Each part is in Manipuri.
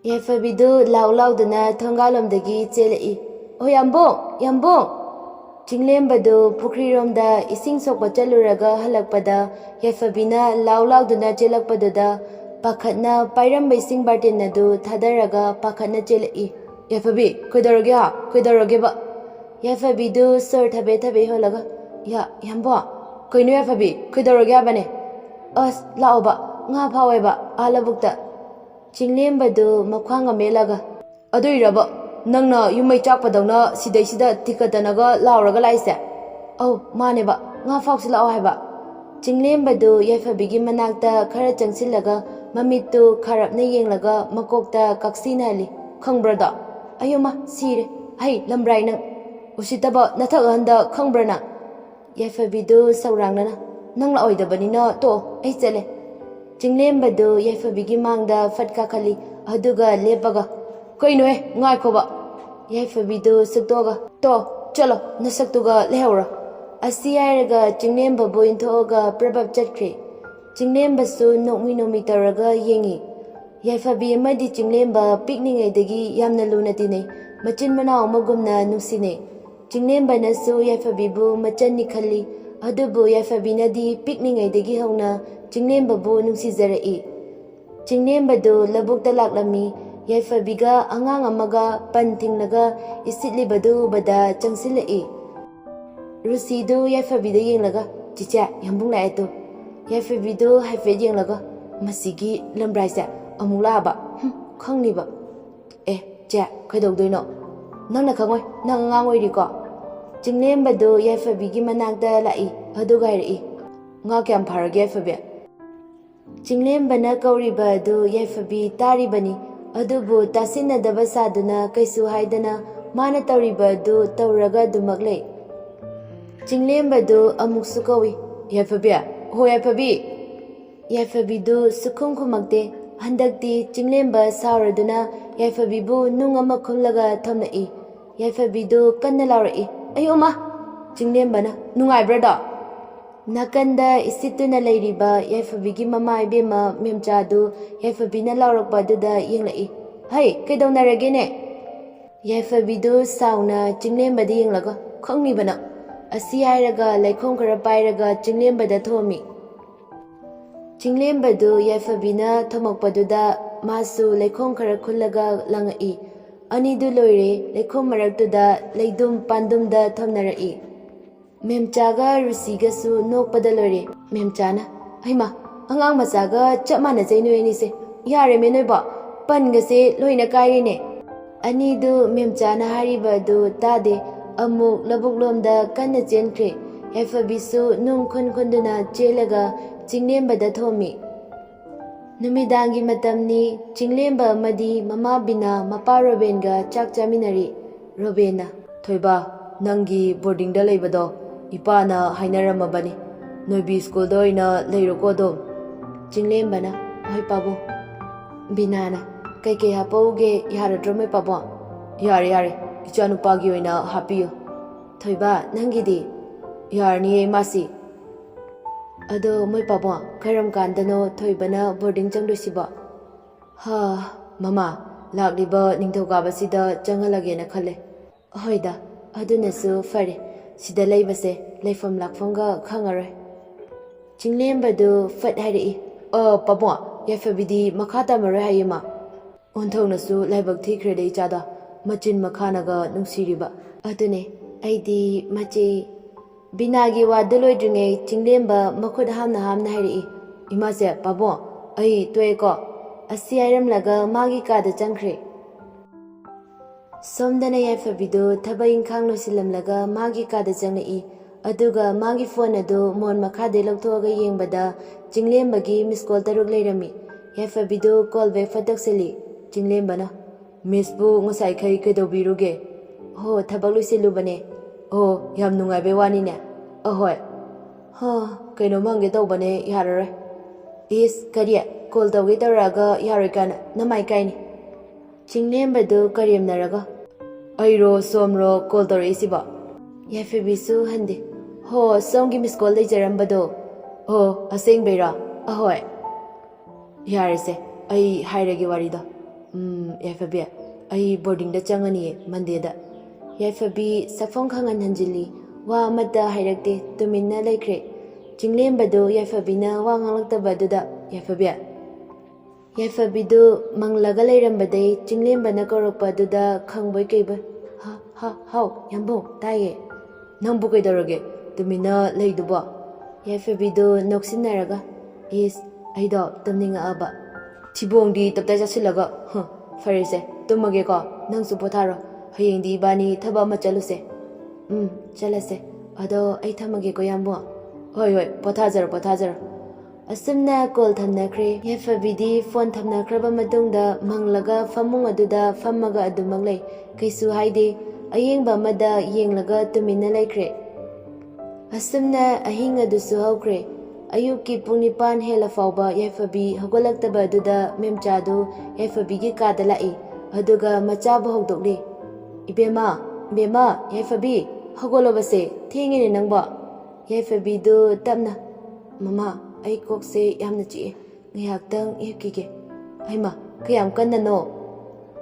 ꯌꯥꯏꯐꯕꯤꯗꯨ ꯂꯥꯎ ꯂꯥꯎꯗꯨꯅ ꯊꯣꯡꯒꯥꯜꯂꯣꯝꯗꯒꯤ ꯆꯦꯜꯂꯛꯏ꯫ "ꯑꯣ ꯌꯥꯝꯕꯨꯡ, ꯌꯥꯝꯕꯨꯡ!" ꯆꯤꯡꯂꯦꯝꯕꯗꯨ ꯄꯨꯈ꯭ꯔꯤꯔꯣꯝꯗ ꯏꯁꯤꯡ ꯁꯣꯛꯄ ꯆꯠꯂꯨꯔꯒ ꯍꯜꯂꯛꯄꯗ ꯌꯥꯏꯐꯕꯤꯅ ꯂꯥꯎ ꯂꯥꯎꯗꯨꯅ ꯆꯦꯜꯂꯛꯄꯗꯨꯗ ꯄꯥꯈꯠꯅ ꯄꯥꯏꯔꯝꯕ ꯏꯁꯤꯡ ꯕꯥꯔꯇꯤꯟ ꯑꯗꯨ ꯊꯥꯗꯔꯒ ꯄꯥꯈꯠꯅ ꯆꯦꯜꯂꯛꯏ꯫ "ꯌꯥꯏꯐꯕꯤ, ꯀꯩꯗꯧꯔꯒꯦ ꯍꯥ? ꯀꯩꯗꯧꯔꯒꯦꯕ?" ꯌꯥꯏꯐꯕꯤꯗꯨ ꯁꯣꯔ ꯊꯕꯦ ꯊꯕꯦ ꯍꯣꯜꯂꯒ, ꯌꯥꯝꯕꯨꯡ, ꯀꯩꯅꯣ ꯌꯥꯏꯐꯕꯤ, ꯀꯩꯗꯧꯔꯒꯦ ꯍꯥꯏꯕꯅꯦ?" "ꯑꯁ ꯂꯥꯛꯑꯣꯕ, ꯉꯥ ꯐꯥꯎꯋꯦꯕ ꯑꯥ ꯂꯧꯕꯨꯛꯇ." ꯆꯤꯡꯂꯦꯝꯕꯗꯨ ꯃꯈ꯭ꯋꯥꯡꯒ ꯃꯦꯠꯂꯒ, "ꯑꯗꯨꯏꯔꯕ ꯅꯪꯅ ꯌꯨꯝꯃꯩ ꯆꯥꯛꯄꯗꯧꯅ ꯁꯤꯗꯩꯁꯤꯗ ꯇꯤꯀꯠꯇꯅꯒ ꯂꯥꯎꯔꯒ ꯂꯥꯛꯏꯁꯦ?" "ꯑꯧ ꯃꯥꯅꯦꯕ, ꯉꯥ ꯐꯥꯎꯁꯤ ꯂꯥꯛꯑꯣ ꯍꯥꯏꯕ." ꯆꯤꯡꯂꯦꯝꯕꯗꯨ ꯌꯥꯏꯐꯕꯤꯒꯤ ꯃꯅꯥꯛꯇ ꯈꯔ ꯆꯪꯁꯤꯜꯂꯒ ꯃꯃꯤꯠꯇꯨ ꯈꯥꯔꯞꯅ ꯌꯦꯡꯂꯒ ꯃꯀꯣꯛꯇ ꯀꯛꯁꯤꯟꯅꯍꯜꯂꯤ꯫ "ꯈꯪꯕ꯭ꯔꯗꯣ? ꯑꯌꯣꯃꯥ ꯁꯤꯔꯦ, ꯍꯩ ꯂꯝꯕ꯭ꯔꯥꯏ ꯅꯪ! ꯎꯁꯤꯠꯇꯕ ꯅꯊꯛ ꯑꯍꯟꯗ ꯈꯪꯕ꯭ꯔ ꯅꯪ?" ꯌꯥꯏꯐꯕꯤꯗꯨ ꯁꯧꯔꯥꯡꯅꯅ, "ꯅꯪ ꯂꯥꯛꯑꯣꯏꯗꯕꯅꯤꯅ ꯇꯣꯛꯑꯣ, ꯑꯩ ꯆꯠꯂꯦ." ꯆꯤꯡꯂꯦꯝꯕꯗꯨ ꯌꯥꯏꯐꯕꯤꯒꯤ ꯃꯥꯡꯗ ꯐꯠ ꯀꯥꯈꯠꯂꯤ, ꯑꯗꯨꯒ ꯂꯦꯞꯄꯒ, "ꯀꯩꯅꯣꯍꯦ, ꯉꯥꯏꯈꯣꯕ." ꯌꯥꯏꯐꯕꯤꯗꯨ ꯁꯨꯛꯇꯣꯛꯑꯒ, ꯆꯠꯂꯣ, ꯅꯁꯛꯇꯨꯒ ꯂꯩꯍꯧꯔꯣ." ꯑꯁꯤ ꯍꯥꯏꯔꯒ ꯆꯤꯡꯂꯦꯝꯕꯕꯨ ꯏꯟꯊꯣꯛꯑꯒ ꯄ꯭ꯔꯕꯞ ꯆꯠꯈ꯭ꯔꯦ꯫ ꯆꯤꯡꯂꯦꯝꯕꯁꯨ ꯅꯣꯛꯃꯤ ꯅꯣꯛꯃꯤ ꯇꯧꯔꯒ ꯌꯦꯡꯉꯤ꯫ ꯌꯥꯏꯐꯕꯤ ꯑꯃꯗꯤ ꯆꯤꯡꯂꯦꯝꯕ ꯄꯤꯛꯂꯤꯉꯩꯗꯒꯤ ꯌꯥꯝꯅ ꯂꯨꯅ ꯇꯤꯟꯅꯩ, ꯃꯆꯤꯟ ꯃꯅꯥꯎ ꯑꯃꯒꯨꯝꯅ ꯅꯨꯡꯁꯤꯅꯩ꯫ ꯆꯤꯡꯂꯦꯝꯕꯅꯁꯨ ꯌꯥꯏꯐꯕꯤꯕꯨ ꯃꯆꯟꯅꯤ ꯈꯜꯂꯤ, ꯑꯗꯨꯕꯨ ꯌꯥꯏꯐꯕꯤꯅꯗꯤ ꯄꯤꯛꯂꯤꯉꯩꯗꯒꯤ ꯍꯧꯅ ꯆꯤꯡꯂꯦꯝꯕꯕꯨ ꯅꯨꯡꯁꯤꯖꯔꯛꯏ꯫ ꯆꯤꯡꯂꯦꯝꯕꯗꯨ ꯂꯧꯕꯨꯛꯇ ꯂꯥꯛꯂꯝꯃꯤ꯫ ꯌꯥꯏꯐꯕꯤꯒ ꯑꯉꯥꯡ ꯑꯃꯒ ꯄꯟ ꯊꯤꯡꯂꯒ ꯏꯁꯤꯠꯂꯤꯕꯗꯨ ꯎꯕꯗ ꯆꯪꯁꯤꯜꯂꯛꯏ꯫ ꯔꯨꯁꯤꯗꯨ ꯌꯥꯏꯐꯕꯤꯗ ꯌꯦꯡꯂꯒ, "ꯆꯤꯆꯦ, ꯌꯥꯝꯕꯨꯡ ꯂꯥꯛꯑꯦ ꯇꯨ." ꯌꯥꯏꯐꯕꯤꯗꯨ ꯍꯥꯏꯐꯦꯠ ꯌꯦꯡꯂꯒ, "ꯃꯁꯤꯒꯤ ꯂꯝꯕ꯭ꯔꯥꯏꯁꯦ ꯑꯃꯨꯛ ꯂꯥꯛꯑꯕ? ꯈꯪꯅꯤꯕ." "ꯆꯦ, ꯀꯩꯗꯧꯗꯣꯏꯅꯣ? ꯅꯪꯅ ꯈꯪꯉꯣꯏ, ꯅꯪ ꯑꯉꯥꯡ ꯑꯣꯏꯔꯤꯀꯣ." ꯆꯤꯡꯂꯦꯝꯕꯗꯨ ꯌꯥꯏꯐꯕꯤꯒꯤ ꯃꯅꯥꯛꯇ ꯂꯥꯛꯏ, ꯑꯗꯨꯒ ꯍꯥꯏꯔꯛꯏ, "ꯉꯥ ꯀꯌꯥꯝ ꯐꯥꯔꯒꯦ ꯌꯥꯏꯐꯕꯤ?" ꯆꯤꯡꯂꯦꯝꯕꯅ ꯀꯧꯔꯤꯕ ꯑꯗꯨ ꯌꯥꯏꯐꯕꯤ ꯇꯥꯔꯤꯕꯅꯤ, ꯑꯗꯨꯕꯨ ꯇꯥꯁꯤꯟꯅꯗꯕ ꯁꯥꯗꯨꯅ ꯀꯩꯁꯨ ꯍꯥꯏꯗꯅ ꯃꯥꯅ ꯇꯧꯔꯤꯕ ꯑꯗꯨ ꯇꯧꯔꯒ ꯑꯗꯨꯃꯛ ꯂꯩ꯫ ꯆꯤꯡꯂꯦꯝꯕꯗꯨ ꯑꯃꯨꯛꯁꯨ ꯀꯧꯏ, "ꯌꯥꯏꯐꯕꯤ, ꯍꯣ ꯌꯥꯏꯐꯕꯤ!" ꯌꯥꯏꯐꯕꯤꯗꯨ ꯁꯨꯛꯈꯨꯝ ꯈꯨꯝꯃꯛꯇꯦ꯫ ꯍꯟꯗꯛꯇꯤ ꯆꯤꯡꯂꯦꯝꯕ ꯁꯥꯎꯔꯗꯨꯅ ꯌꯥꯏꯐꯕꯤꯕꯨ ꯅꯨꯡ ꯑꯃ ꯈꯨꯜꯂꯒ ꯊꯣꯝꯂꯛꯏ꯫ ꯌꯥꯏꯐꯕꯤꯗꯨ ꯀꯟꯅ ꯂꯥꯎꯔꯛꯏ, "ꯑꯌꯣꯃꯥ!" ꯆꯤꯡꯂꯦꯝꯕꯅ, "ꯅꯨꯡꯉꯥꯏꯕ꯭ꯔꯗꯣ?" ꯅꯥꯀꯟꯗ ꯏꯁꯤꯠꯇꯨꯅ ꯂꯩꯔꯤꯕ ꯌꯥꯏꯐꯕꯤꯒꯤ ꯃꯃꯥ ꯏꯕꯦꯝꯃ ꯃꯦꯝꯆꯥꯗꯨ ꯌꯥꯏꯐꯕꯤꯅ ꯂꯥꯎꯔꯛꯄ ꯑꯗꯨꯗ ꯌꯦꯡꯂꯛꯏ꯫ "ꯍꯩ, ꯀꯩꯗꯧꯅꯔꯒꯦꯅꯦ?" ꯌꯥꯏꯐꯕꯤꯗꯨ ꯁꯥꯎꯅ ꯆꯤꯡꯂꯦꯝꯕꯗ ꯌꯦꯡꯂꯒ, "ꯈꯪꯅꯤꯕ ꯅꯪ." ꯑꯁꯤ ꯍꯥꯏꯔꯒ ꯂꯩꯈꯣꯝ ꯈꯔ ꯄꯥꯏꯔꯒ ꯆꯤꯡꯂꯦꯝꯕꯗ ꯊꯣꯝꯃꯤ꯫ ꯆꯤꯡꯂꯦꯝꯕꯗꯨ ꯌꯥꯏꯐꯕꯤꯅ ꯊꯣꯝꯃꯛꯄꯗꯨꯗ ꯃꯥꯁꯨ ꯂꯩꯈꯣꯝ ꯈꯔ ꯈꯨꯜꯂꯒ ꯂꯪꯉꯛꯏ꯫ ꯑꯅꯤꯗꯨ ꯂꯣꯏꯔꯦ, ꯂꯩꯈꯣꯝ ꯃꯔꯛꯇꯨꯗ ꯂꯩꯗꯨꯝ ꯄꯥꯟꯗꯨꯝꯗ ꯊꯣꯝꯅꯔꯛꯏ꯫ ꯃꯦꯝꯆꯥꯒ ꯔꯨꯁꯤꯒꯁꯨ ꯅꯣꯛꯄꯗ ꯂꯣꯏꯔꯦ꯫ ꯃꯦꯝꯆꯥꯅ, "ꯍꯩꯃꯥ, ꯑꯉꯥꯡ ꯃꯆꯥꯒ ꯆꯞ ꯃꯥꯟꯅꯖꯩ ꯅꯣꯏ ꯑꯅꯤꯁꯦ, ꯌꯥꯔꯦꯃꯦ ꯅꯣꯏꯕꯣ, ꯄꯟꯒꯁꯦ ꯂꯣꯏꯅ ꯀꯥꯏꯔꯦꯅꯦ." ꯑꯅꯤꯗꯨ ꯃꯦꯝꯆꯥꯅ ꯍꯥꯏꯔꯤꯕ ꯑꯗꯨ ꯇꯥꯗꯦ, ꯑꯃꯨꯛ ꯂꯧꯕꯨꯛꯂꯣꯝꯗ ꯀꯟꯅ ꯆꯦꯟꯈ꯭ꯔꯦ꯫ ꯌꯥꯏꯐꯕꯤꯁꯨ ꯅꯨꯡ ꯈꯨꯟꯗꯨꯅ ꯆꯦꯜꯂꯒ ꯆꯤꯡꯂꯦꯝꯕꯗ ꯊꯣꯝꯃꯤ꯫ ꯅꯨꯃꯤꯗꯥꯡꯒꯤ ꯃꯇꯝꯅꯤ꯫ ꯆꯤꯡꯂꯦꯝꯕ ꯑꯃꯗꯤ ꯃꯃꯥ ꯕꯤꯅꯥ ꯃꯄꯥ ꯔꯣꯕꯦꯟꯒ ꯆꯥꯛ ꯆꯥꯃꯤꯟꯅꯔꯤ꯫ ꯔꯣꯕꯦꯟꯅ, "ꯊꯣꯏꯕ, ꯅꯪꯒꯤ ꯕꯣꯔꯗꯤꯡꯗ ꯂꯩꯕꯗꯣ ꯏꯄꯥꯅ ꯍꯥꯏꯅꯔꯝꯃꯕꯅꯤ, ꯅꯣꯏꯕꯤ ꯁ꯭ꯀꯨꯜꯗ ꯑꯣꯏꯅ ꯂꯩꯔꯣꯀꯣ ꯑꯗꯨꯝ." ꯆꯤꯡꯂꯦꯝꯕꯅ, "ꯍꯣꯏ ꯄꯥꯕꯨꯡ." ꯕꯤꯅꯥꯅ, "ꯀꯩꯀꯩ ꯍꯥꯞꯄꯛꯎꯒꯦ ꯌꯥꯔꯗ꯭ꯔꯣ ꯃꯣꯏ ꯄꯥꯕꯨꯡ?" "ꯌꯥꯔꯦ, ꯏꯆꯥꯅꯨꯄꯥꯒꯤ ꯑꯣꯏꯅ ꯍꯥꯞꯄꯤꯌꯨ." "ꯊꯣꯏꯕ, ꯅꯪꯒꯤꯗꯤ?" "ꯌꯥꯔꯅꯤꯌꯦ ꯏꯃꯥꯁꯤ." "ꯑꯗꯣ ꯃꯣꯏ ꯄꯥꯕꯨꯡ, ꯀꯔꯝ ꯀꯥꯟꯗꯅꯣ ꯊꯣꯏꯕꯅ ꯕꯣꯔꯗꯤꯡ ꯆꯪꯗꯣꯏꯁꯤꯕꯣ?" "ꯃꯃꯥ, ꯂꯥꯛꯂꯤꯕ ꯅꯤꯡꯊꯧꯀꯥꯕꯁꯤꯗ ꯆꯪꯍꯜꯂꯒꯦꯅ ꯈꯜꯂꯦ." "ꯍꯣꯏꯗ, ꯑꯗꯨꯅꯁꯨ ꯐꯔꯦ, ꯁꯤꯗ ꯂꯩꯕꯁꯦ ꯂꯩꯐꯝ ꯂꯥꯛꯐꯝꯒ ꯈꯪꯉꯔꯣꯏ." ꯆꯤꯡꯂꯦꯝꯕꯗꯨ ꯐꯠ ꯍꯥꯏꯔꯛꯏ, "ꯄꯥꯕꯨꯡ, ꯌꯥꯏꯐꯕꯤꯗꯤ ꯃꯈꯥ ꯇꯝꯃꯔꯣꯏ ꯍꯥꯏꯌꯦ ꯃꯥ." "ꯑꯣꯟꯊꯣꯛꯅꯁꯨ ꯂꯥꯏꯕꯛ ꯊꯤꯈ꯭ꯔꯦꯗ ꯏꯆꯥꯗꯣ, ꯃꯆꯤꯟ ꯃꯈꯥꯅꯒ ꯅꯨꯡꯁꯤꯔꯤꯕ." "ꯑꯗꯨꯅꯦ, ꯑꯩꯗꯤ ꯃꯆꯦ..." ꯕꯤꯅꯥꯒꯤ ꯋꯥꯗꯨ ꯂꯣꯏꯗ꯭ꯔꯤꯉꯩ ꯆꯤꯡꯂꯦꯝꯕ ꯃꯈꯨꯠ ꯍꯥꯝꯅ ꯍꯥꯝꯅ ꯍꯥꯏꯔꯛꯏ, "ꯏꯃꯥꯁꯦ, ꯄꯥꯕꯨꯡ, ꯑꯩ ꯇꯣꯛꯑꯦꯀꯣ." ꯑꯁꯤ ꯍꯥꯏꯔꯝꯂꯒ ꯃꯥꯒꯤ ꯀꯥꯗ ꯆꯪꯈ꯭ꯔꯦ꯫ ꯁꯣꯝꯗꯅ ꯌꯥꯏꯐꯕꯤꯗꯨ ꯊꯕꯛ ꯏꯪꯈꯥꯡ ꯂꯣꯏꯁꯤꯜꯂꯝꯂꯒ ꯃꯥꯒꯤ ꯀꯥꯗ ꯆꯪꯂꯛꯏ, ꯑꯗꯨꯒ ꯃꯥꯒꯤ ꯐꯣꯟ ꯑꯗꯨ ꯃꯣꯟ ꯃꯈꯥꯗꯩ ꯂꯧꯊꯣꯛꯑꯒ ꯌꯦꯡꯕꯗ ꯆꯤꯡꯂꯦꯝꯕꯒꯤ ꯃꯤꯁꯀꯣꯜ 6 ꯂꯩꯔꯝꯃꯤ꯫ ꯌꯥꯏꯐꯕꯤꯗꯨ ꯀꯣꯜ ꯕꯦꯛ ꯐꯠ ꯇꯧꯁꯤꯜꯂꯤ꯫ ꯆꯤꯡꯂꯦꯝꯕꯅ, "ꯃꯤꯁꯄꯨ ꯉꯁꯥꯏꯈꯩ ꯀꯩꯗꯧꯕꯤꯔꯨꯒꯦ?" "ꯍꯣ, ꯊꯕꯛ ꯂꯣꯏꯁꯤꯜꯂꯨꯕꯅꯦ." "ꯑꯣ, ꯌꯥꯝ ꯅꯨꯡꯉꯥꯏꯕꯩ ꯋꯥꯅꯤꯅꯦ." "ꯑꯍꯣꯏ." "ꯀꯩꯅꯣꯝ ꯍꯪꯒꯦ ꯇꯧꯕꯅꯦ, ꯌꯥꯔꯔꯣꯏ." "ꯏꯁ, ꯀꯔꯤ? ꯀꯣꯜ ꯇꯧꯒꯦ ꯇꯧꯔꯛꯑꯒ ꯌꯥꯔꯣꯏ ꯀꯥꯏꯅ ꯅꯃꯥꯏ ꯀꯥꯏꯅꯤ." ꯆꯤꯡꯂꯦꯝꯕꯗꯨ ꯀꯔꯦꯝꯅꯔꯒ, "ꯑꯩꯔꯣ ꯁꯣꯝꯔꯣ ꯀꯣꯜ ꯇꯧꯔꯛꯏꯁꯤꯕꯣ?" ꯌꯥꯏꯐꯕꯤꯁꯨ ꯍꯟꯗꯦ꯫ "ꯍꯣ, ꯁꯣꯝꯒꯤ ꯃꯤꯁꯀꯣꯜ ꯂꯩꯖꯔꯝꯕꯗꯣ." "ꯑꯣ, ꯑꯁꯦꯡꯕꯩꯔꯣ?" "ꯑꯍꯣꯏ." "ꯌꯥꯔꯦꯁꯦ, ꯑꯩ ꯍꯥꯏꯔꯒꯦ ꯋꯥꯔꯤꯗꯣ." ꯌꯥꯏꯐꯕꯤ ꯑꯩ ꯕꯣꯔꯗꯤꯡꯗ ꯆꯪꯉꯅꯤꯌꯦ ꯃꯟꯗꯦꯗ ꯌꯥꯏꯐꯕꯤ ꯁꯛꯐꯝ ꯈꯪꯍꯟ ꯍꯟꯖꯤꯜꯂꯤ ꯋꯥ ꯑꯃꯠꯇ ꯍꯥꯏꯔꯛꯇꯦ ꯇꯨꯃꯤꯟꯅ ꯂꯩꯈ꯭ꯔꯦ ꯆꯤꯡꯂꯦꯝꯕꯗꯨ ꯌꯥꯏꯐꯕꯤꯅ ꯋꯥ ꯉꯥꯡꯂꯛꯇꯕ ꯑꯗꯨꯗ ꯌꯥꯏꯐꯕꯤꯗꯨ ꯃꯪꯂꯒ ꯂꯩꯔꯝꯕꯗꯩ ꯆꯤꯡꯂꯦꯝꯕꯅ ꯀꯧꯔꯛꯄ ꯑꯗꯨꯗ ꯈꯪꯕꯣꯏ ꯀꯩꯕꯣꯏ ꯍꯥꯎ ꯌꯥꯝꯕꯨꯡ ꯇꯥꯏꯌꯦ ꯅꯪꯕꯨ ꯀꯩꯗꯧꯔꯒꯦ ꯇꯨꯃꯤꯟꯅ ꯂꯩꯗꯨꯕꯣ ꯌꯥꯏꯐꯕꯤꯗꯨ ꯅꯣꯛꯁꯤꯟꯅꯔꯒ ꯏꯁ ꯑꯩꯗꯣ ꯇꯨꯝꯅꯤꯡꯉꯛꯑꯕ ꯊꯤꯕꯣꯡꯗꯤ ꯇꯞꯇꯥꯏ ꯆꯥꯁꯤꯜꯂꯒ ꯐꯔꯦꯁꯦ ꯇꯨꯝꯃꯒꯦꯀꯣ ꯅꯪꯁꯨ ꯄꯣꯊꯥꯔꯣ ꯍꯌꯦꯡꯗꯤ ꯏꯕꯥꯅꯤ ꯊꯕꯛ ꯑꯃ ꯆꯠꯂꯨꯁꯦ ꯆꯠꯂꯁꯦ ꯑꯗꯣ ꯑꯩ ꯊꯝꯃꯒꯦꯀꯣ ꯌꯥꯝꯕꯨꯡ ꯍꯣꯏ ꯄꯣꯊꯥꯖꯔꯣ ꯑꯁꯨꯝꯅ ꯀꯣꯜ ꯊꯝꯅꯈ꯭ꯔꯦ ꯌꯥꯏꯐꯕꯤꯗꯤ ꯐꯣꯟ ꯊꯝꯅꯈ꯭ꯔꯕ ꯃꯇꯨꯡꯗ ꯃꯪꯂꯒ ꯐꯃꯨꯡ ꯑꯗꯨꯗ ꯐꯝꯃꯒ ꯑꯗꯨꯃꯛ ꯂꯩ ꯀꯩꯁꯨ ꯍꯥꯏꯗꯦ ꯑꯌꯦꯡꯕ ꯑꯃꯗ ꯌꯦꯡꯂꯒ ꯇꯨꯃꯤꯟꯅ ꯂꯩꯈ꯭ꯔꯦ ꯑꯁꯨꯝꯅ ꯑꯍꯤꯡ ꯑꯗꯨꯁꯨ ꯍꯧꯈ꯭ꯔꯦ ꯑꯌꯨꯛꯀꯤ ꯄꯨꯡ 9 ꯍꯦꯜꯂ ꯐꯥꯎꯕ ꯌꯥꯏꯐꯕꯤ ꯍꯧꯒꯠꯂꯛꯇꯕ ꯑꯗꯨꯗ ꯃꯦꯝꯆꯥꯗꯨ ꯌꯥꯏꯐꯕꯤꯒꯤ ꯀꯥꯗ ꯂꯥꯛꯏ ꯑꯗꯨꯒ ꯃꯆꯥꯕꯨ ꯍꯧꯗꯣꯛꯂꯤ ꯏꯕꯦꯝꯃ ꯌꯥꯏꯐꯕꯤ ꯍꯧꯒꯠꯂꯕꯁꯦ ꯊꯦꯡꯉꯦꯅꯦ ꯅꯪꯕꯣ ꯌꯥꯏꯐꯕꯤꯗꯨ ꯇꯞꯅ ꯃꯃꯥ ꯑꯩ ꯀꯣꯛꯁꯦ ꯌꯥꯝꯅ ꯆꯤꯛꯑꯦ ꯉꯥꯏꯍꯥꯛꯇꯪ ꯍꯤꯞꯈꯤꯒꯦ ꯍꯩꯃꯥ ꯀꯌꯥꯝ ꯀꯟꯅꯅꯣ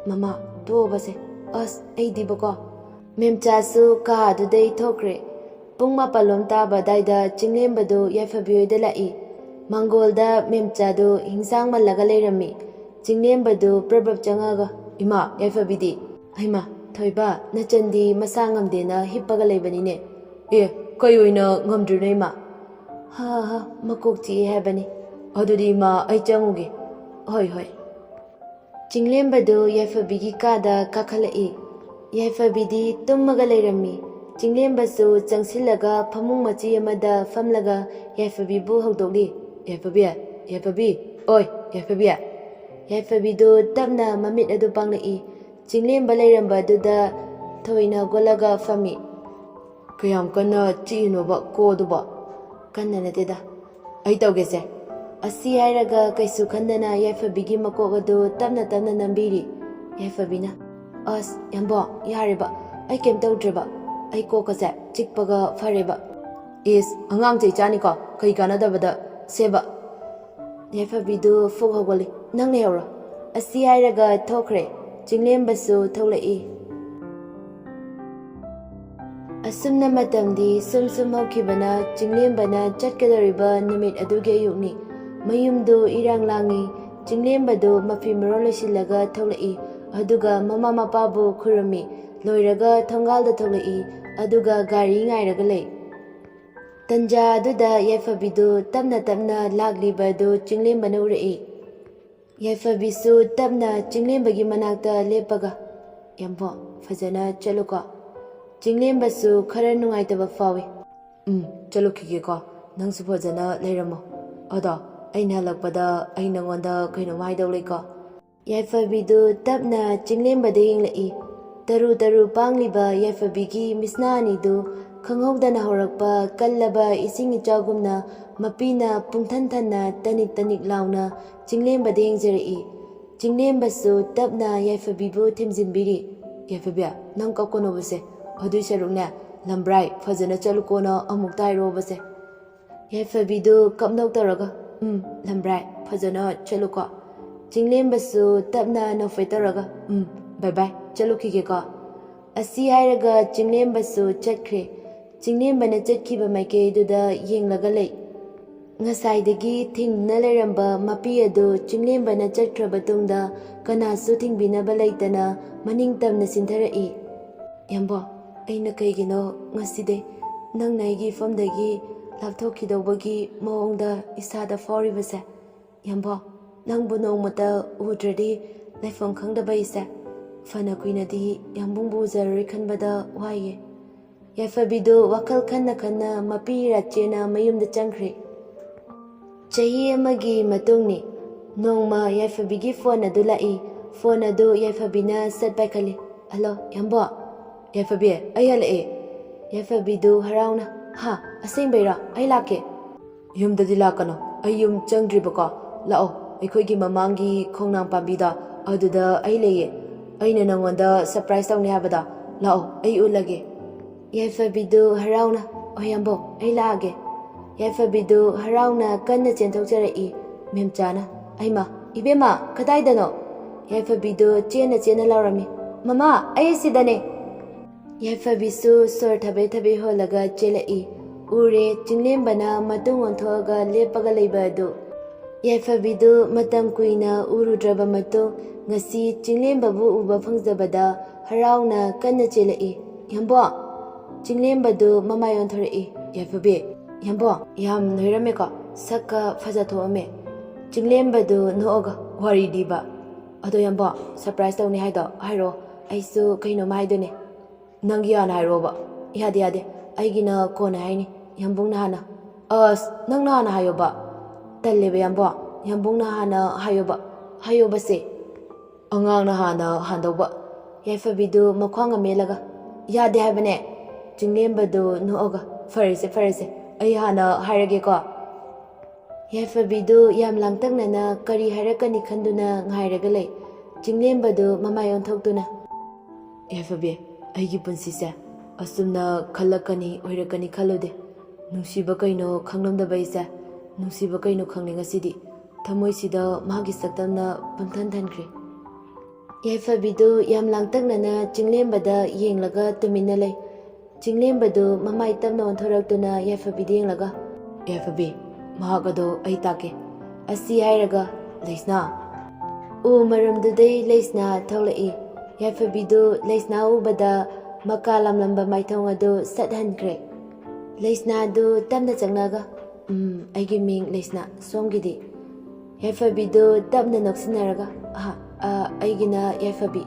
ꯃꯃꯥ ꯇꯣꯛꯑꯕꯁꯦ ꯑꯁ ꯑꯩꯗꯤꯕꯀꯣ ꯃꯦꯝꯆꯥꯁꯨ ꯀꯥ ꯑꯗꯨꯗꯩ ꯊꯣꯛꯈ꯭ꯔꯦ ꯄꯨꯡ 9 ꯇꯥꯕ ꯑꯗꯥꯏꯗ ꯆꯤꯡꯂꯦꯝꯕꯗꯨ ꯌꯥꯏꯐꯕꯤ ꯍꯣꯏꯗ ꯂꯥꯛꯏ ꯃꯥꯡꯒꯣꯜꯗ ꯃꯦꯝꯆꯥꯗꯨ ꯍꯤꯟꯖꯥꯡ ꯃꯜꯂꯒ ꯂꯩꯔꯝꯃꯤ ꯆꯤꯡꯂꯦꯝꯕꯗꯨ ꯄ꯭ꯔꯕ꯭ꯔꯞ ꯆꯪꯉꯒ ꯏꯃꯥ ꯌꯥꯏꯐꯕꯤꯗꯤ ꯍꯩꯃꯥ ꯊꯣꯏꯕ ꯅꯆꯟꯗꯤ ꯃꯁꯥ ꯉꯝꯗꯦꯅ ꯍꯤꯞꯄꯒ ꯂꯩꯕꯅꯤꯅꯦ ꯀꯩ ꯑꯣꯏꯅ ꯉꯝꯗ꯭ꯔꯤꯅꯣ ꯏꯃꯥ ꯃꯀꯣꯛ ꯆꯤꯛꯑꯦ ꯍꯥꯏꯕꯅꯤ ꯑꯗꯨꯗꯤ ꯏꯃꯥ ꯑꯩ ꯆꯪꯉꯨꯒꯦ ꯍꯣꯏ ꯆꯤꯡꯂꯦꯝꯕꯗꯨ ꯌꯥꯏꯐꯕꯤꯒꯤ ꯀꯥꯗ ꯀꯥꯈꯠꯂꯛꯏ ꯌꯥꯏꯐꯕꯤꯗꯤ ꯇꯨꯝꯃꯒ ꯂꯩꯔꯝꯃꯤ ꯆꯤꯡꯂꯦꯝꯕꯁꯨ ꯆꯪꯁꯤꯜꯂꯒ ꯐꯃꯨꯡ ꯃꯆꯤ ꯑꯃꯗ ꯐꯝꯂꯒ ꯌꯥꯏꯐꯕꯤꯕꯨ ꯍꯧꯗꯣꯛꯂꯤ ꯌꯥꯏꯐꯕꯤ ꯑꯣꯏ ꯌꯥꯏꯐꯕꯤ ꯌꯥꯏꯐꯕꯤꯗꯨ ꯇꯞꯅ ꯃꯃꯤꯠ ꯑꯗꯨ ꯄꯥꯡꯂꯛꯏ ꯆꯤꯡꯂꯦꯝꯕ ꯂꯩꯔꯝꯕ ꯑꯗꯨꯗ ꯊꯣꯏꯅ ꯍꯧꯒꯠꯂꯒ ꯐꯝꯃꯤ ꯀꯌꯥꯝ ꯀꯟꯅ ꯆꯤꯛꯏꯅꯣꯕ ꯀꯣꯗꯨꯕꯣ ꯀꯟꯅ ꯅꯠꯇꯦꯗ ꯑꯩ ꯇꯧꯒꯦꯁꯦ ꯑꯁꯤ ꯍꯥꯏꯔꯒ ꯀꯩꯁꯨ ꯈꯟꯗꯅ ꯌꯥꯏꯐꯕꯤꯒꯤ ꯃꯀꯣꯛ ꯑꯗꯨ ꯇꯞꯅ ꯅꯝꯕꯤꯔꯤ ꯌꯥꯏꯐꯕꯤꯅ ꯑꯁ ꯌꯥꯝꯕꯣ ꯌꯥꯔꯦꯕ ꯑꯩ ꯀꯩꯝ ꯇꯧꯗ꯭ꯔꯦꯕ ꯑꯩ ꯀꯣꯛꯀꯁꯦ ꯆꯤꯛꯄꯒ ꯐꯔꯦꯕ ꯏꯁ ꯑꯉꯥꯡ ꯆꯩ ꯆꯥꯅꯤꯀꯣ ꯀꯩ ꯀꯥꯟꯅꯗꯕꯗ ꯁꯦꯕ ꯌꯥꯏꯐꯕꯤꯗꯨ ꯐꯨꯛ ꯍꯧꯒꯠꯂꯤ ꯅꯪ ꯂꯩꯍꯧꯔꯣ ꯑꯁꯤ ꯍꯥꯏꯔꯒ ꯊꯣꯛꯈ꯭ꯔꯦ ꯆꯤꯡꯂꯦꯝꯕꯁꯨ ꯊꯣꯛꯂꯛꯏ ꯑꯁꯨꯝꯅ ꯃꯇꯝꯗꯤ ꯁꯨꯝ ꯍꯧꯈꯤꯕꯅ ꯆꯤꯡꯂꯦꯝꯕꯅ ꯆꯠꯀꯗꯧꯔꯤꯕ ꯅꯨꯃꯤꯠ ꯑꯗꯨꯒꯤ ꯑꯌꯨꯛꯅꯤ ꯃꯌꯨꯝꯗꯨ ꯏꯔꯥꯡ ꯂꯥꯡꯏ ꯆꯤꯡꯂꯦꯝꯕꯗꯨ ꯃꯐꯤ ꯃꯔꯣꯟ ꯂꯣꯏꯁꯤꯜꯂꯒ ꯊꯣꯛꯂꯛꯏ ꯑꯗꯨꯒ ꯃꯃꯥ ꯃꯄꯥꯕꯨ ꯈꯨꯔꯨꯝꯃꯤ ꯂꯣꯏꯔꯒ ꯊꯣꯡꯒꯥꯜꯗ ꯊꯣꯛꯂꯛꯏ ꯑꯗꯨꯒ ꯒꯥꯔꯤ ꯉꯥꯏꯔꯒ ꯂꯩ ꯇꯟꯖꯥ ꯑꯗꯨꯗ ꯌꯥꯏꯐꯕꯤꯗꯨ ꯇꯞꯅ ꯂꯥꯛꯂꯤꯕ ꯑꯗꯨ ꯆꯤꯡꯂꯦꯝꯕꯅ ꯎꯔꯛꯏ ꯌꯥꯏꯐꯕꯤꯁꯨ ꯇꯞꯅ ꯆꯤꯡꯂꯦꯝꯕꯒꯤ ꯃꯅꯥꯛꯇ lepaga ꯌꯥꯝꯕꯣ ꯐꯖꯅ ꯆꯠꯂꯨꯀꯣ ꯆꯤꯡꯂꯦꯝꯕꯁꯨ ꯈꯔ ꯅꯨꯡꯉꯥꯏꯇꯕ ꯐꯥꯎꯏ ꯆꯠꯂꯨꯈꯤꯒꯦꯀꯣ ꯅꯪꯁꯨ ꯐꯖꯅ ꯂꯩꯔꯝꯃꯣ ꯑꯗꯣ ꯑꯩꯅ ꯍꯜꯂꯛꯄꯗ ꯑꯩ ꯅꯉꯣꯟꯗ ꯀꯩꯅꯣꯝ ꯍꯥꯏꯗꯧ ꯂꯩꯀꯣ ꯌꯥꯏꯐꯕꯤꯗꯨ ꯇꯞꯅ ꯆꯤꯡꯂꯦꯝꯕꯗ ꯌꯦꯡꯂꯛꯏ ꯇꯔꯨ ꯄꯥꯡꯂꯤꯕ ꯌꯥꯏꯐꯕꯤꯒꯤ ꯃꯤꯁꯅꯥ ꯑꯅꯤꯗꯨ ꯈꯪꯍꯧꯗꯅ ꯍꯧꯔꯛꯄ ꯀꯜꯂꯕ ꯏꯁꯤꯡ ꯏꯆꯥꯎꯒꯨꯝꯅ ꯃꯄꯤꯅ ꯄꯨꯡꯊꯟ ꯊꯟꯅ ꯇꯅꯤꯛ ꯂꯥꯎꯅ ꯆꯤꯡꯂꯦꯝꯕꯗ ꯌꯦꯡꯖꯔꯛꯏ ꯆꯤꯡꯂꯦꯝꯕꯁꯨ ꯇꯞꯅ ꯌꯥꯏꯐꯕꯤꯕꯨ ꯊꯦꯝꯖꯤꯟꯕꯤꯔꯤ ꯌꯥꯏꯐꯕꯤ ꯅꯪ ꯀꯞꯀꯅꯣꯕꯁꯦ ꯑꯗꯨꯏ ꯁꯔꯨꯛꯅꯦ ꯂꯝꯕ꯭ꯔꯥꯏ ꯐꯖꯅ ꯆꯠꯂꯨꯀꯣꯅ ꯑꯃꯨꯛꯇ ꯍꯥꯏꯔꯛꯑꯣꯕꯁꯦ ꯌꯥꯏꯐꯕꯤꯗꯨ ꯀꯞꯅꯧ ꯇꯧꯔꯒ ꯂꯝꯕ꯭ꯔꯥꯏ ꯐꯖꯅ ꯆꯠꯂꯨꯀꯣ ꯆꯤꯡꯂꯦꯝꯕꯁꯨ ꯇꯞꯅ ꯅꯣꯛꯐꯦꯠ ꯇꯧꯔꯒ ꯕꯥꯏ ꯆꯠꯂꯨꯈꯤꯒꯦꯀꯣ ꯑꯁꯤ ꯍꯥꯏꯔꯒ ꯆꯤꯡꯂꯦꯝꯕꯁꯨ ꯆꯠꯈ꯭ꯔꯦ ꯆꯤꯡꯂꯦꯝꯕꯅ ꯆꯠꯈꯤꯕ ꯃꯥꯏꯀꯩꯗꯨꯗ ꯌꯦꯡꯂꯒ ꯂꯩ ꯉꯁꯥꯏꯗꯒꯤ ꯊꯤꯡꯗꯨꯅ ꯂꯩꯔꯝꯕ ꯃꯄꯤ ꯑꯗꯨ ꯆꯤꯡꯂꯦꯝꯕꯅ ꯆꯠꯈ꯭ꯔꯕ ꯇꯨꯡꯗ ꯀꯅꯥꯁꯨ ꯊꯤꯡꯕꯤꯅꯕ ꯂꯩꯇꯅ ꯃꯅꯤꯡ ꯇꯝꯅ ꯆꯤꯟꯊꯔꯛꯏ ꯌꯥꯝꯕꯣ ꯑꯩꯅ ꯀꯩꯒꯤꯅꯣ ꯉꯁꯤꯗꯩ ꯅꯪꯅ ꯑꯩꯒꯤ ꯏꯐꯝꯗꯒꯤ ꯂꯥꯞꯊꯣꯛꯈꯤꯗꯧꯕꯒꯤ ꯃꯑꯣꯡꯗ ꯏꯁꯥꯗ ꯐꯥꯎꯔꯤꯕꯁꯦ ꯌꯥꯝꯕꯣ ꯅꯪꯕꯨ ꯅꯣꯡꯃꯇ ꯎꯗ꯭ꯔꯗꯤ ꯂꯩꯐꯝ ꯈꯪꯗꯕ ꯑꯩꯁꯦ ꯐꯅ ꯀꯨꯏꯅꯗꯤ ꯌꯥꯝꯕꯨꯡꯕꯨ ꯎꯖꯔꯔꯣꯏ ꯈꯟꯕꯗ ꯋꯥꯏꯌꯦ ꯌꯥꯏꯐꯕꯤꯗꯨ ꯋꯥꯈꯜ ꯈꯟꯅ ꯃꯄꯤ ꯔꯥꯆꯦꯅ ꯃꯌꯨꯝꯗ ꯆꯪꯈ꯭ꯔꯦ ꯆꯍꯤ ꯑꯃꯒꯤ ꯃꯇꯨꯡꯅꯤ ꯅꯣꯡꯃ ꯌꯥꯏꯐꯕꯤꯒꯤ ꯐꯣꯟ ꯑꯗꯨ ꯂꯥꯛꯏ ꯐꯣꯟ ꯑꯗꯨ ꯌꯥꯏꯐꯕꯤꯅ ꯁꯠ ꯄꯥꯏꯈꯠꯂꯤ ꯍꯜꯂꯣ ꯌꯥꯝꯕꯣ ꯌꯥꯏꯐꯕꯤ ꯑꯩ ꯍꯜꯂꯛꯑꯦ ꯌꯥꯏꯐꯕꯤꯗꯨ ꯍꯔꯥꯎꯅ ꯑꯁꯦꯡꯕꯩꯔꯣ ꯑꯩ ꯂꯥꯛꯀꯦ ꯌꯨꯝꯗꯗꯤ ꯂꯥꯛꯀꯅꯣ ꯑꯩ ꯌꯨꯝ ꯆꯪꯗ꯭ꯔꯤꯕꯀꯣ ꯂꯥꯛꯑꯣ ꯑꯩꯈꯣꯏꯒꯤ ꯃꯃꯥꯡꯒꯤ ꯈꯣꯡꯅꯥꯡ ꯄꯥꯝꯕꯤꯗ ꯑꯗꯨꯗ ꯑꯩ ꯂꯩꯌꯦ ꯑꯩꯅ ꯅꯉꯣꯟꯗ ꯁꯔꯄ꯭ꯔꯥꯏꯖ ꯇꯧꯅꯤ ꯍꯥꯏꯕꯗ ꯂꯥꯛꯑꯣ ꯑꯩ ꯎꯠꯂꯒꯦ ꯌꯥꯏꯐꯕꯤꯗꯨ ꯍꯔꯥꯎꯅ ꯌꯥꯝꯕꯣ ꯑꯩ ꯂꯥꯛꯑꯒꯦ ꯌꯥꯏꯐꯕꯤꯗꯨ ꯍꯔꯥꯎꯅ ꯀꯟꯅ ꯆꯦꯟꯊꯣꯛꯆꯔꯛꯏ ꯃꯦꯝꯆꯥꯅ ꯑꯩꯃ ꯏꯕꯦꯝꯃ ꯀꯗꯥꯏꯗꯅꯣ ꯌꯥꯏꯐꯕꯤꯗꯨ ꯆꯦꯟꯅ ꯂꯥꯎꯔꯝꯃꯤ꯫ ꯃꯃꯥ ꯑꯩ ꯁꯤꯗꯅꯦ꯫ ꯌꯥꯏꯐꯕꯤꯁꯨ ꯁꯣꯔ ꯊꯕꯦ ꯍꯣꯜꯂꯒ ꯆꯦꯜꯂꯛꯏ꯫ ꯎꯔꯦ ꯆꯤꯡꯂꯦꯝꯕꯅ ꯃꯇꯨꯡ ꯑꯣꯟꯊꯣꯛꯑꯒ ꯂꯦꯞꯄꯒ ꯂꯩꯕ ꯑꯗꯨ꯫ ꯌꯥꯏꯐꯕꯤꯗꯨ ꯃꯇꯝ ꯀꯨꯏꯅ ꯎꯔꯨꯗ꯭ꯔꯕ ꯃꯇꯨꯡ ꯉꯁꯤ ꯆꯤꯡꯂꯦꯝꯕꯕꯨ ꯎꯕ ꯐꯪꯖꯕꯗ ꯍꯔꯥꯎꯅ ꯀꯟꯅ ꯆꯦꯜꯂꯛꯏ꯫ ꯌꯥꯝꯕꯣꯡ! ꯆꯤꯡꯂꯦꯝꯕꯗꯨ ꯃꯃꯥꯏ ꯑꯣꯟꯊꯣꯔꯛꯏ꯫ ꯌꯥꯏꯐꯕꯤ! ꯌꯥꯝꯕꯣꯡ ꯌꯥꯝ ꯅꯣꯏꯔꯝꯃꯦꯀꯣ, ꯁꯛꯀ ꯐꯖꯊꯣꯛꯑꯝꯃꯦ꯫ ꯆꯤꯡꯂꯦꯝꯕꯗꯨ ꯅꯣꯛꯑꯒ ꯋꯥꯔꯤ ꯂꯤꯕ꯫ ꯑꯗꯣ ꯌꯥꯝꯕꯣꯡ, ꯁꯔꯄ꯭ꯔꯥꯏꯖ ꯇꯧꯅꯤ ꯍꯥꯏꯗꯣ ꯍꯥꯏꯔꯛꯑꯣ, ꯑꯩꯁꯨ ꯀꯩꯅꯣꯝꯃ ꯍꯥꯏꯗꯣꯏꯅꯦ꯫ ꯅꯪꯒꯤ ꯍꯥꯟꯅ ꯍꯥꯏꯔꯛꯑꯣꯕ꯫ ꯌꯥꯗꯦ, ꯑꯩꯒꯤꯅ ꯀꯣꯟꯅ ꯍꯥꯏꯅꯤ, ꯌꯥꯝꯕꯨꯡꯅ ꯍꯥꯟꯅ꯫ ꯑꯁ ꯅꯪꯅ ꯍꯥꯟꯅ ꯍꯥꯏꯌꯣꯕ꯫ ꯇꯜꯂꯦꯕ ꯌꯥꯝꯕꯣꯡ, ꯌꯥꯝꯕꯨꯡꯅ ꯍꯥꯟꯅ ꯍꯥꯏꯌꯣꯕ꯫ ꯍꯥꯏꯌꯣꯕꯁꯦ꯫ ꯑꯉꯥꯡꯅ ꯍꯥꯟꯅ ꯍꯥꯟꯗꯧꯕ꯫ ꯌꯥꯏꯐꯕꯤꯗꯨ ꯃꯈ꯭ꯋꯥꯡꯒ ꯃꯦꯜꯂꯒ ꯌꯥꯗꯦ ꯍꯥꯏꯕꯅꯦ꯫ ꯆꯤꯡꯂꯦꯝꯕꯗꯨ ꯅꯣꯛꯑꯒ ꯐꯔꯦꯁꯦ, ꯑꯩ ꯍꯥꯟꯅ ꯍꯥꯏꯔꯒꯦꯀꯣ꯫ ꯌꯥꯏꯐꯕꯤꯗꯨ ꯌꯥꯝ ꯂꯥꯡꯇꯛꯅꯅ ꯀꯔꯤ ꯍꯥꯏꯔꯛꯀꯅꯤ ꯈꯟꯗꯨꯅ ꯉꯥꯏꯔꯒ ꯂꯩ꯫ ꯆꯤꯡꯂꯦꯝꯕꯗꯨ ꯃꯃꯥꯏ ꯑꯣꯟꯊꯣꯛꯇꯨꯅ ꯌꯥꯏꯐꯕꯤ, ꯑꯩꯒꯤ ꯄꯨꯟꯁꯤꯁꯦ ꯑꯁꯨꯝꯅ ꯈꯜꯂꯛꯀꯅꯤ ꯑꯣꯏꯔꯛꯀꯅꯤ ꯈꯜꯂꯨꯗꯦ꯫ ꯅꯨꯡꯁꯤꯕ ꯀꯩꯅꯣ ꯈꯪꯂꯝꯗꯕ ꯑꯩꯁꯦ ꯅꯨꯡꯁꯤꯕ ꯀꯩꯅꯣ ꯈꯪꯂꯦ ꯉꯁꯤꯗꯤ꯫ ꯊꯃꯣꯏꯁꯤꯗ ꯃꯍꯥꯛꯀꯤ ꯁꯛꯇꯝꯅ ꯄꯪꯊꯟ ꯊꯟꯈ꯭ꯔꯦ꯫ ꯌꯥꯏꯐꯕꯤꯗꯨ ꯌꯥꯝ ꯂꯥꯡꯇꯛꯅꯅ ꯆꯤꯡꯂꯦꯝꯕꯗ ꯌꯦꯡꯂꯒ ꯇꯨꯃꯤꯟꯅ ꯂꯩ꯫ ꯆꯤꯡꯂꯦꯝꯕꯗꯨ ꯃꯃꯥꯏ ꯇꯞꯅ ꯑꯣꯟꯊꯣꯔꯛꯇꯨꯅ ꯌꯥꯏꯐꯕꯤꯗ ꯌꯦꯡꯂꯒ ꯌꯥꯏꯐꯕꯤ, ꯃꯍꯥꯛ ꯑꯗꯣ ꯑꯩ ꯇꯥꯛꯀꯦ꯫ ꯑꯁꯤ ꯍꯥꯏꯔꯒ ꯂꯩꯁꯅꯥ! ꯎ ꯃꯔꯨꯝꯗꯨꯗꯩ ꯂꯩꯁꯅꯥ ꯊꯣꯛꯂꯛꯏ꯫ ꯌꯥꯏꯐꯕꯤꯗꯨ ꯂꯩꯁꯅꯥ ꯎꯕꯗ ꯃꯀꯥ ꯂꯥꯝꯂꯝꯕ ꯃꯥꯏꯊꯣꯡ ꯑꯗꯨ ꯁꯠ ꯍꯟꯈ꯭ꯔꯦ꯫ ꯂꯩꯁꯅꯥꯗꯨ ꯇꯞꯅ ꯆꯪꯂꯒ ꯑꯩꯒꯤ ꯃꯤꯡ ꯂꯩꯁꯅꯥ, ꯁꯣꯝꯒꯤꯗꯤ? ꯌꯥꯏꯐꯕꯤꯗꯨ ꯇꯞꯅ ꯅꯣꯛꯁꯤꯟꯅꯔꯒ ꯑꯩꯒꯤꯅ ꯌꯥꯏꯐꯕꯤ꯫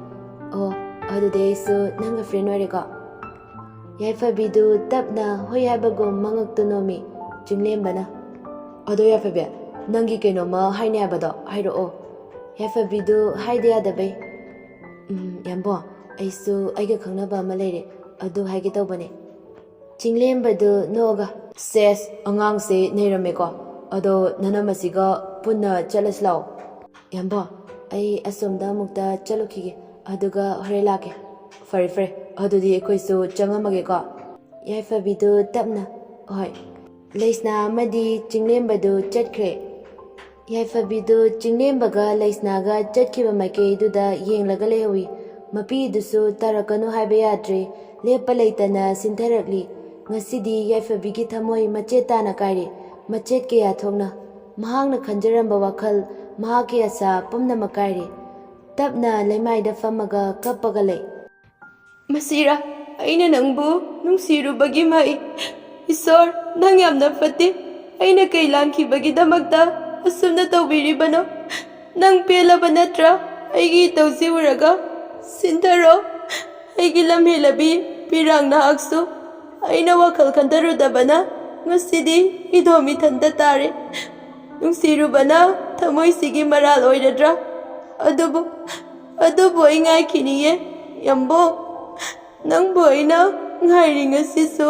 ꯑꯣ, ꯑꯗꯨꯗꯤ ꯑꯩꯁꯨ ꯅꯪꯒ ꯐ꯭ꯔꯦꯟ ꯑꯣꯏꯔꯦꯀꯣ? ꯌꯥꯏꯐꯕꯤꯗꯨ ꯇꯞꯅ ꯍꯣꯏ ꯍꯥꯏꯕꯒꯨꯝ ꯃꯉꯛꯇꯨ ꯅꯣꯝꯃꯤ꯫ ꯆꯤꯡꯂꯦꯝꯕꯅ ꯑꯗꯣ ꯌꯥꯏꯐꯕꯤ, ꯅꯪꯒꯤ ꯀꯩꯅꯣꯝꯃ ꯍꯥꯏꯅꯤ ꯍꯥꯏꯕꯗꯣ ꯍꯥꯏꯔꯛꯑꯣ꯫ ꯌꯥꯏꯐꯕꯤꯗꯨ ꯍꯥꯏꯗ ꯌꯥꯗꯕꯩ ꯌꯥꯝꯕꯣꯡ, ꯑꯩꯁꯨ ꯑꯩꯒ ꯈꯪꯅꯕ ꯑꯃ ꯂꯩꯔꯦ, ꯑꯗꯨ ꯍꯥꯏꯒꯦ ꯇꯧꯕꯅꯦ꯫ ꯆꯤꯡꯂꯦꯝꯕꯗꯨ ꯅꯣꯛꯑꯒ ꯁꯦꯁ, ꯑꯉꯥꯡꯁꯦ ꯅꯩꯔꯝꯃꯦꯀꯣ, ꯑꯗꯣ ꯅꯅꯝꯃꯁꯤꯒ ꯄꯨꯟꯅ ꯆꯠꯂꯁꯤ ꯂꯥꯛꯑꯣ꯫ ꯌꯥꯝꯕꯣꯡ, ꯑꯩ ꯑꯁꯣꯝꯗ ꯑꯃꯨꯛꯇ ꯆꯠꯂꯨꯈꯤꯒꯦ, ꯑꯗꯨꯒ ꯍꯣꯔꯦꯟ ꯂꯥꯛꯀꯦ꯫ ꯐꯔꯦ, ꯑꯗꯨꯗꯤ ꯑꯩꯈꯣꯏꯁꯨ ꯆꯪꯉꯝꯃꯒꯦꯀꯣ꯫ ꯌꯥꯏꯐꯕꯤꯗꯨ ꯇꯞꯅ ꯍꯣꯏ꯫ ꯂꯩꯁꯅꯥ ꯑꯃꯗꯤ ꯆꯤꯡꯂꯦꯝꯕꯗꯨ ꯆꯠꯈ꯭ꯔꯦ꯫ ꯌꯥꯏꯐꯕꯤꯗꯨ ꯆꯤꯡꯂꯦꯝꯕꯒ ꯂꯩꯁꯅꯥꯒ ꯆꯠꯈꯤꯕ ꯃꯥꯏꯀꯩꯗꯨꯗ ꯌꯦꯡꯂꯒ ꯂꯩꯍꯧꯏ꯫ ꯃꯄꯤꯗꯨꯁꯨ ꯇꯥꯔꯛꯀꯅꯨ ꯍꯥꯏꯕ ꯌꯥꯗ꯭ꯔꯦ, ꯂꯦꯞꯄ ꯂꯩꯇꯅ ꯁꯤꯟꯊꯔꯛꯂꯤ꯫ ꯉꯁꯤꯗꯤ ꯌꯥꯏꯐꯕꯤꯒꯤ ꯊꯃꯣꯏ ꯃꯆꯦꯠ ꯇꯥꯅ ꯀꯥꯏꯔꯦ, ꯃꯆꯦꯠ ꯀꯌꯥ ꯊꯣꯛꯅ꯫ ꯃꯍꯥꯛꯅ ꯈꯟꯖꯔꯝꯕ ꯋꯥꯈꯜ, ꯃꯍꯥꯛꯀꯤ ꯑꯁꯥ ꯄꯨꯝꯅꯃꯛ ꯀꯥꯏꯔꯦ꯫ ꯇꯞꯅ ꯂꯩꯃꯥꯏꯗ ꯐꯝꯃꯒ ꯀꯞꯄꯒ ꯂꯩ꯫ ꯃꯁꯤꯔꯥ ꯑꯩꯅ ꯅꯪꯕꯨ ꯅꯨꯡꯁꯤꯔꯨꯕꯒꯤ ꯃꯍꯩ? ꯏꯁꯣꯔ, ꯅꯪ ꯌꯥꯝꯅ ꯐꯠꯇꯦ꯫ ꯑꯩꯅ ꯀꯩ ꯂꯥꯟꯈꯤꯕꯒꯤꯗꯃꯛꯇ ꯑꯁꯨꯝꯅ ꯇꯧꯕꯤꯔꯤꯕꯅꯣ? ꯅꯪ ꯄꯦꯜꯂꯕ ꯅꯠꯇ꯭ꯔꯥ? ꯑꯩꯒꯤ ꯏꯇꯧꯁꯤ ꯎꯔꯒ ꯁꯤꯟꯊꯔꯣ꯫ ꯑꯩꯒꯤ ꯂꯝꯍꯦꯜꯂꯕꯤ ꯄꯤꯔꯥꯡ ꯅꯍꯥꯛꯁꯨ꯫ ꯑꯩꯅ ꯋꯥꯈꯜ ꯈꯟꯊꯔꯨꯗꯕꯅ ꯉꯁꯤꯗꯤ ꯏꯗꯣꯝ ꯏꯊꯟꯇ ꯇꯥꯔꯦ꯫ ꯅꯨꯡꯁꯤꯔꯨꯕꯅ ꯊꯃꯣꯏꯁꯤꯒꯤ ꯃꯔꯥꯜ ꯑꯣꯏꯔꯗ꯭ꯔꯥ? ꯑꯗꯨꯕꯨ ꯑꯩ ꯉꯥꯏꯈꯤꯅꯤꯌꯦ ꯌꯥꯝꯕꯣꯡ, ꯅꯪꯕꯨ ꯑꯩꯅ ꯉꯥꯏꯔꯤ ꯉꯁꯤꯁꯨ꯫